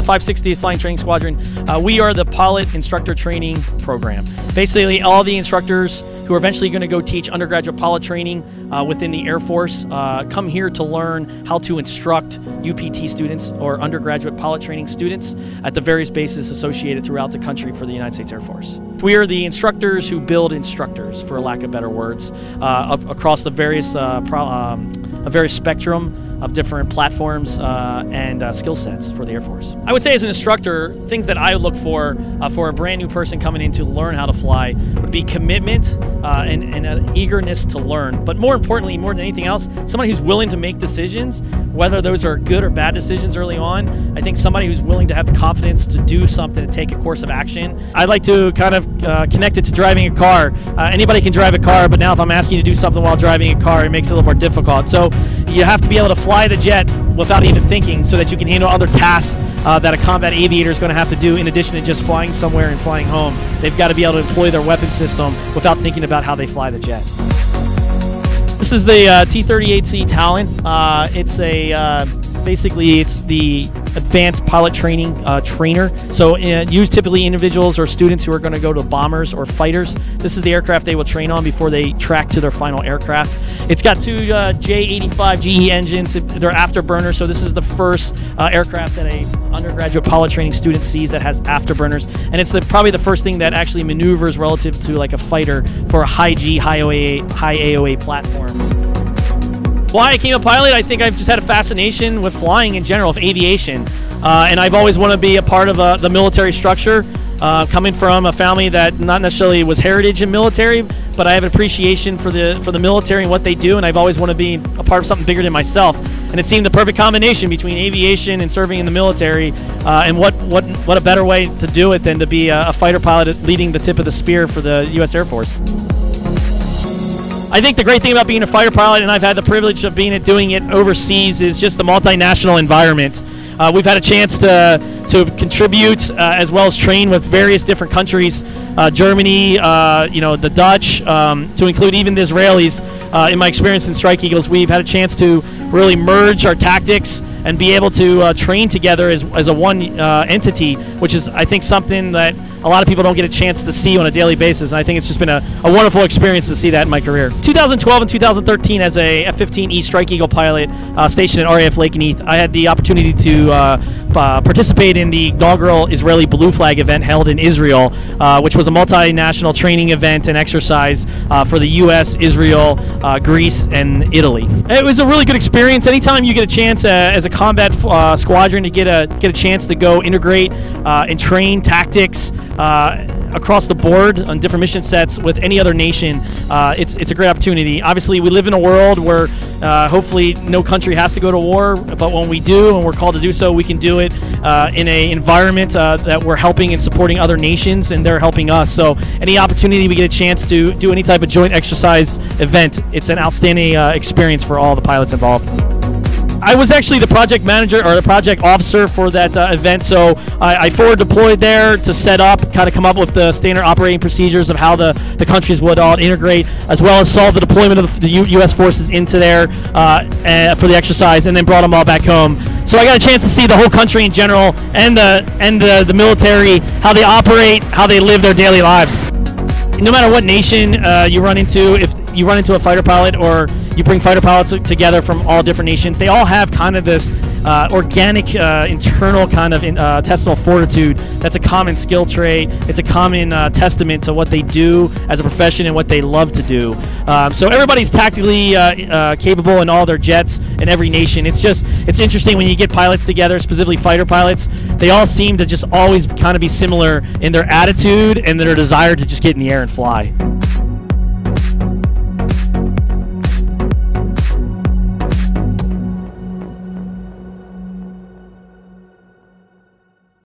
560th Flying Training Squadron, we are the pilot instructor training program. Basically, all the instructors who are eventually going to go teach undergraduate pilot training within the Air Force come here to learn how to instruct UPT students or undergraduate pilot training students at the various bases associated throughout the country for the United States Air Force. We are the instructors who build instructors, for lack of better words, across the various spectrum of different platforms and skill sets for the Air Force. I would say as an instructor, things that I look for a brand new person coming in to learn how to fly would be commitment and an eagerness to learn. But more importantly, more than anything else, somebody who's willing to make decisions, whether those are good or bad decisions early on. I think somebody who's willing to have the confidence to do something, to take a course of action. I'd like to kind of connect it to driving a car. Anybody can drive a car, but now if I'm asking you to do something while driving a car, it makes it a little more difficult. So you have to be able to fly the jet without even thinking so that you can handle other tasks that a combat aviator is going to have to do in addition to just flying somewhere and flying home. They've got to be able to employ their weapon system without thinking about how they fly the jet. This is the T-38C Talon. Basically it's the advanced pilot training trainer. So use typically individuals or students who are going to go to bombers or fighters. This is the aircraft they will train on before they track to their final aircraft. It's got two J85 GE engines. They're afterburners, so this is the first aircraft that a undergraduate pilot training student sees that has afterburners, and it's probably the first thing that actually maneuvers relative to like a fighter for a high G, high AOA platform. Why I became a pilot, I think I've just had a fascination with flying in general, with aviation, and I've always wanted to be a part of the military structure. Coming from a family that not necessarily was heritage in military, but I have an appreciation for the military and what they do, and I've always wanted to be a part of something bigger than myself. And it seemed the perfect combination between aviation and serving in the military, and what a better way to do it than to be a fighter pilot leading the tip of the spear for the U.S. Air Force. I think the great thing about being a fighter pilot, and I've had the privilege of doing it overseas, is just the multinational environment. We've had a chance to contribute as well as train with various different countries, Germany, the Dutch, to include even the Israelis. In my experience in Strike Eagles, we've had a chance to really merge our tactics and be able to train together as a one entity, which is, I think, something that a lot of people don't get a chance to see on a daily basis. And I think it's just been a wonderful experience to see that in my career. 2012 and 2013, as a F-15E Strike Eagle pilot stationed at RAF Lakenheath, I had the opportunity to participate in the inaugural Israeli Blue Flag event held in Israel, which was a multinational training event and exercise for the U.S., Israel, Greece, and Italy. It was a really good experience. Anytime you get a chance as a combat squadron to get a chance to go integrate and train tactics across the board on different mission sets with any other nation, it's a great opportunity. Obviously, we live in a world where hopefully no country has to go to war, but when we do and we're called to do so, we can do it in an environment that we're helping and supporting other nations, and they're helping us. So any opportunity we get a chance to do any type of joint exercise event, it's an outstanding experience for all the pilots involved. I was actually the project manager or the project officer for that event, so I forward deployed there to set up, kind of come up with the standard operating procedures of how the countries would all integrate, as well as solve the deployment of the U.S. forces into there for the exercise, and then brought them all back home. So I got a chance to see the whole country in general and the military, how they operate, how they live their daily lives. No matter what nation you run into, if you run into a fighter pilot or you bring fighter pilots together from all different nations, they all have kind of this organic internal kind of intestinal fortitude. That's a common skill trait. It's a common testament to what they do as a profession and what they love to do. So everybody's tactically capable in all their jets in every nation. It's interesting when you get pilots together, specifically fighter pilots. They all seem to just always kind of be similar in their attitude and their desire to just get in the air and fly.